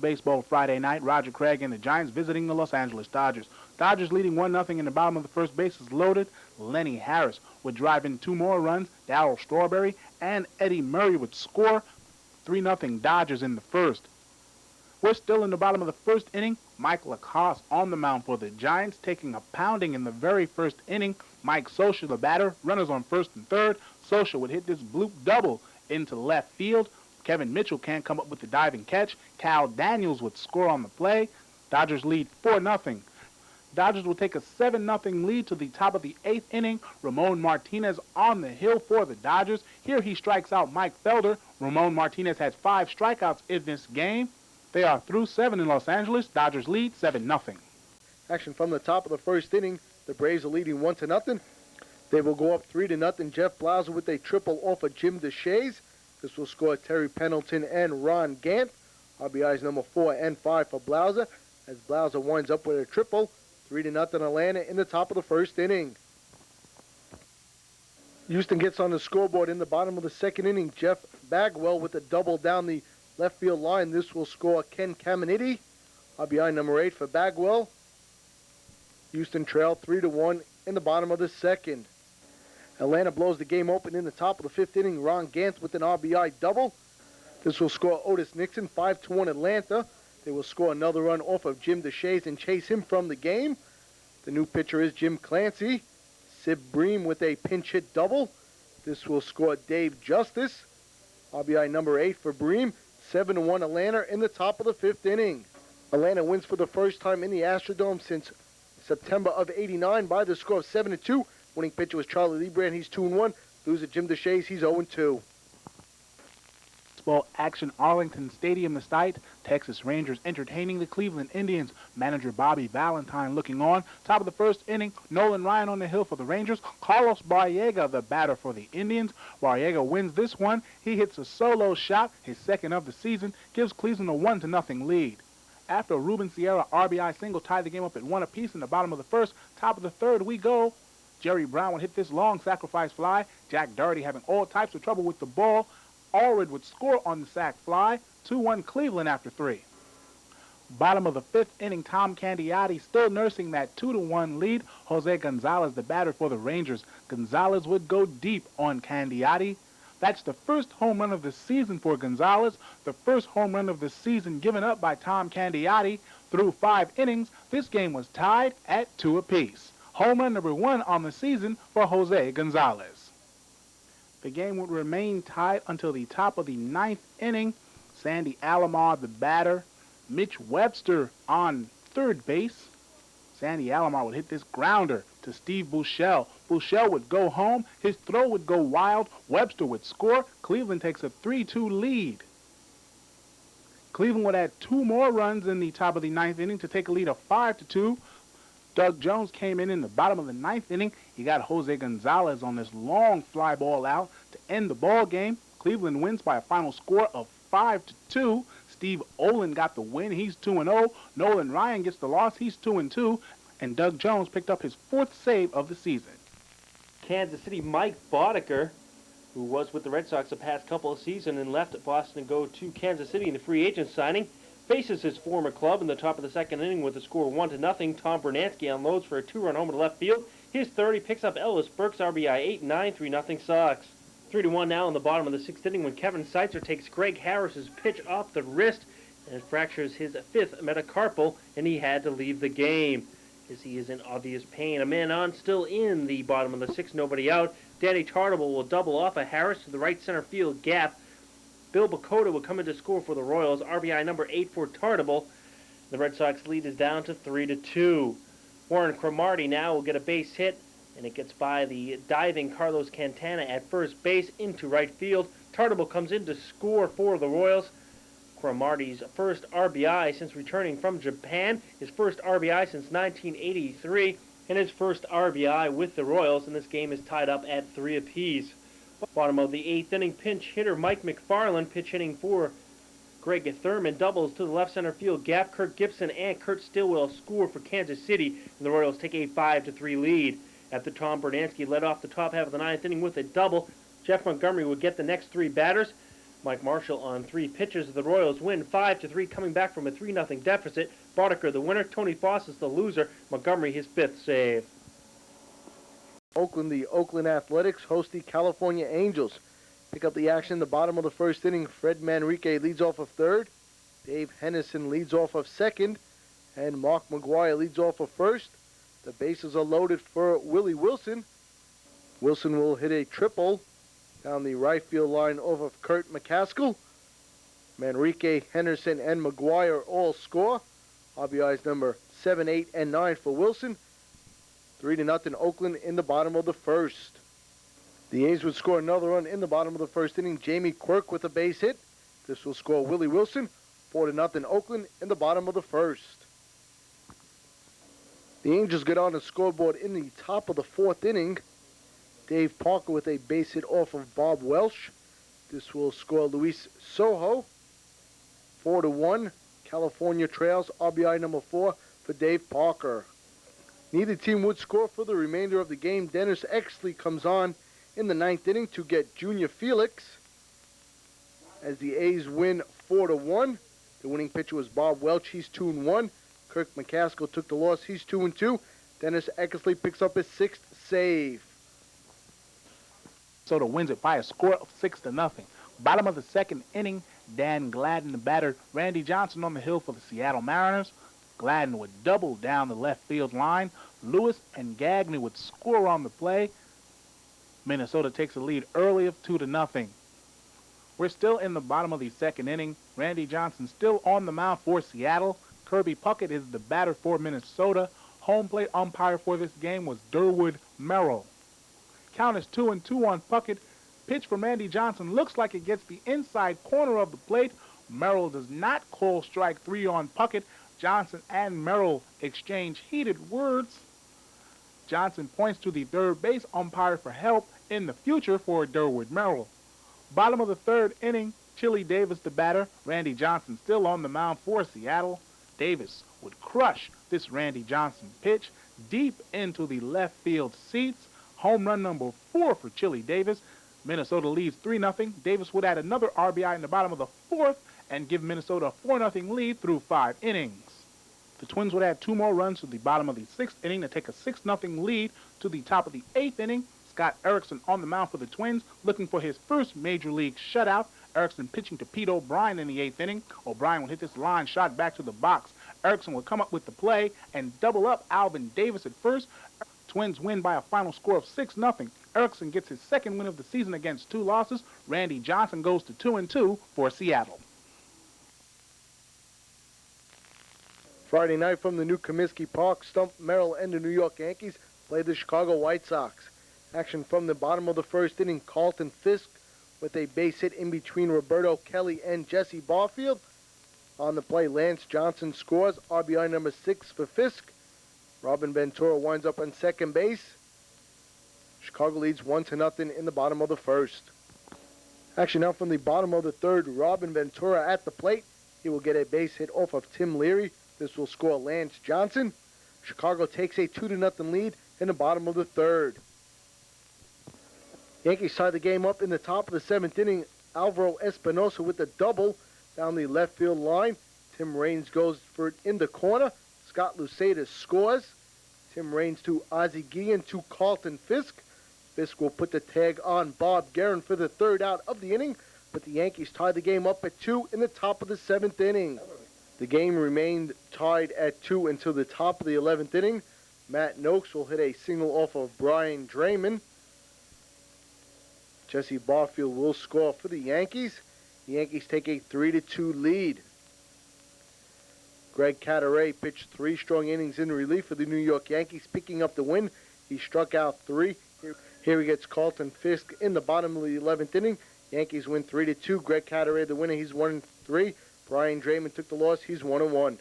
baseball Friday night. Roger Craig and the Giants visiting the Los Angeles Dodgers. Dodgers leading 1-0 in the bottom of the first. Bases loaded. Lenny Harris would drive in 2 more runs. Darryl Strawberry and Eddie Murray would score. 3-0 Dodgers in the first. We're still in the bottom of the first inning. Mike Lacoste on the mound for the Giants, taking a pounding in the very first inning. Mike Scioscia, the batter, runners on first and third. Scioscia would hit this bloop double into left field. Kevin Mitchell can't come up with the diving catch. Cal Daniels would score on the play. Dodgers lead 4-0. Dodgers will take a 7-0 lead to the top of the 8th inning. Ramon Martinez on the hill for the Dodgers. Here he strikes out Mike Felder. Ramon Martinez has 5 strikeouts in this game. They are through 7 in Los Angeles. Dodgers lead 7-0. Action from the top of the first inning. The Braves are leading 1-0. They will go up 3-0. Jeff Blauser with a triple off of Jim DeShays. This will score Terry Pendleton and Ron Gant. RBIs number 4 and 5 for Blauser as Blauser winds up with a triple. 3-0 Atlanta in the top of the first inning. Houston gets on the scoreboard in the bottom of the second inning. Jeff Bagwell with a double down the left field line. This will score Ken Caminiti. RBI number 8 for Bagwell. Houston trailed 3-1 in the bottom of the second. Atlanta blows the game open in the top of the 5th inning. Ron Gant with an RBI double. This will score Otis Nixon. 5-1 Atlanta. They will score another run off of Jim DeShays and chase him from the game. The new pitcher is Jim Clancy. Sid Bream with a pinch hit double. This will score Dave Justice. RBI number 8 for Bream. 7-1 Atlanta in the top of the 5th inning. Atlanta wins for the first time in the Astrodome since September of '89 by the score of 7-2. Winning pitcher was Charlie Lebrand. He's 2-1. Loser Jim DeShays. He's 0-2. Baseball action, Arlington Stadium, the site. Texas Rangers entertaining the Cleveland Indians. Manager Bobby Valentine looking on. Top of the first inning, Nolan Ryan on the hill for the Rangers. Carlos Barriega, the batter for the Indians. Barriega wins this one. He hits a solo shot, his second of the season, gives Cleveland a 1-0 lead. After a Ruben Sierra RBI single tied the game up at 1 apiece in the bottom of the first, top of the third we go. Jerry Brown would hit this long sacrifice fly. Jack Doherty having all types of trouble with the ball. Allred would score on the sac fly. 2-1 Cleveland after 3. Bottom of the 5th inning, Tom Candiotti still nursing that 2-1 lead. Jose Gonzalez, the batter for the Rangers. Gonzalez would go deep on Candiotti. That's the first home run of the season for Gonzalez. The first home run of the season given up by Tom Candiotti. Through 5 innings, this game was tied at 2 apiece. Home run number 1 on the season for Jose Gonzalez. The game would remain tied until the top of the 9th inning. Sandy Alomar, the batter. Mitch Webster on third base. Sandy Alomar would hit this grounder to Steve Buechele. Buechele would go home. His throw would go wild. Webster would score. Cleveland takes a 3-2 lead. Cleveland would add 2 more runs in the top of the 9th inning to take a lead of 5-2. Doug Jones came in the bottom of the 9th inning. He got Jose Gonzalez on this long fly ball out to end the ball game. Cleveland wins by a final score of 5-2. Steve Olin got the win. He's 2-0. Nolan Ryan gets the loss. He's 2-2. And Doug Jones picked up his 4th save of the season. Kansas City Mike Boddicker, who was with the Red Sox the past couple of seasons and left Boston to go to Kansas City in the free agent signing, faces his former club in the top of the second inning with a score of 1-0. Tom Bernansky unloads for a 2-run homer to left field. His third, he picks up Ellis Burke's RBI 8-9, 3-0 Sox. 3-1 now in the bottom of the 6th inning when Kevin Seitzer takes Greg Harris's pitch off the wrist and fractures his 5th metacarpal, and he had to leave the game as he is in obvious pain. A man on still in the bottom of the 6th, nobody out. Danny Tartable will double off a Harris to the right center field gap. Bill Bacota will come in to score for the Royals. RBI number 8 for Tartable. The Red Sox lead is down to 3-2. Warren Cromartie now will get a base hit, and it gets by the diving Carlos Santana at first base into right field. Tartable comes in to score for the Royals. Cromartie's first RBI since returning from Japan, his first RBI since 1983, and his first RBI with the Royals, and this game is tied up at 3 apiece. Bottom of the 8th inning, pinch hitter Mike McFarland pitch hitting for Greg Thurman doubles to the left center field gap. Kirk Gibson and Kurt Stillwell score for Kansas City, and the Royals take a 5-3 lead. After Tom Bernansky led off the top half of the 9th inning with a double, Jeff Montgomery would get the next 3 batters. Mike Marshall on 3 pitches. The Royals win 5-3, coming back from a 3-0 deficit. Boddicker the winner. Tony Foss is the loser. Montgomery his 5th save. Oakland, the Oakland Athletics host the California Angels. Pick up the action in the bottom of the first inning. Fred Manrique leads off of third. Dave Henderson leads off of second. And Mark McGuire leads off of first. The bases are loaded for Willie Wilson. Wilson will hit a triple down the right field line off of Kurt McCaskill. Manrique, Henderson, and McGuire all score. RBIs number 7, 8, and 9 for Wilson. 3-0 Oakland in the bottom of the first. The A's would score another run in the bottom of the first inning. Jamie Quirk with a base hit. This will score Willie Wilson. 4-0 Oakland in the bottom of the first. The Angels get on the scoreboard in the top of the fourth inning. Dave Parker with a base hit off of Bob Welsh. This will score Luis Sojo. 4-1. California trails. RBI number 4 for Dave Parker. Neither team would score for the remainder of the game. Dennis Exley comes on in the 9th inning to get Junior Felix. As the A's win 4-1. The winning pitcher was Bob Welch. He's 2-1. Kirk McCaskill took the loss. He's 2-2. Dennis Eckersley picks up his 6th save. Minnesota wins it by a score of 6-0. Bottom of the second inning, Dan Gladden, the batter, Randy Johnson on the hill for the Seattle Mariners. Gladden would double down the left field line. Lewis and Gagne would score on the play. Minnesota takes a lead early of 2-0. We're still in the bottom of the second inning. Randy Johnson still on the mound for Seattle. Kirby Puckett is the batter for Minnesota. Home plate umpire for this game was Durwood Merrill. Count is 2-2 on Puckett. Pitch from Randy Johnson looks like it gets the inside corner of the plate. Merrill does not call strike 3 on Puckett. Johnson and Merrill exchange heated words. Johnson points to the third base umpire for help in the future for Durwood Merrill. Bottom of the third inning, Chili Davis the batter. Randy Johnson still on the mound for Seattle. Davis would crush this Randy Johnson pitch deep into the left field seats. Home run number 4 for Chili Davis. Minnesota leads 3-0. Davis would add another RBI in the bottom of the fourth and give Minnesota a 4-0 lead through 5 innings. The Twins would add 2 more runs to the bottom of the 6th inning to take a 6-0 lead to the top of the 8th inning. Scott Erickson on the mound for the Twins, looking for his first major league shutout. Erickson pitching to Pete O'Brien in the 8th inning. O'Brien would hit this line shot back to the box. Erickson would come up with the play and double up Alvin Davis at first. Twins win by a final score of 6-0. Erickson gets his second win of the season against 2 losses. Randy Johnson goes to 2-2 for Seattle. Friday night from the new Comiskey Park, Stump Merrill and the New York Yankees play the Chicago White Sox. Action from the bottom of the first inning, Carlton Fisk with a base hit in between Roberto Kelly and Jesse Barfield. On the play, Lance Johnson scores, RBI number 6 for Fisk. Robin Ventura winds up on second base. Chicago leads 1-0 in the bottom of the first. Action now from the bottom of the third, Robin Ventura at the plate. He will get a base hit off of Tim Leary. This will score Lance Johnson. Chicago takes a 2-0 lead in the bottom of the third. Yankees tie the game up in the top of the 7th inning. Alvaro Espinosa with a double down the left field line. Tim Raines goes for it in the corner. Scott Luceta scores. Tim Raines to Ozzie Guillen to Carlton Fisk. Fisk will put the tag on Bob Guerin for the 3rd out of the inning, but the Yankees tie the game up at 2 in the top of the 7th inning. The game remained tied at 2 until the top of the 11th inning. Matt Noakes will hit a single off of Brian Draymond. Jesse Barfield will score for the Yankees. The Yankees take a 3-2 lead. Greg Cadaret pitched 3 strong innings in relief for the New York Yankees, picking up the win. He struck out 3. Here he gets Carlton Fisk in the bottom of the 11th inning. Yankees win 3-2. Greg Cadaret the winner. He's 1-3. Brian Draymond took the loss. He's 1-1.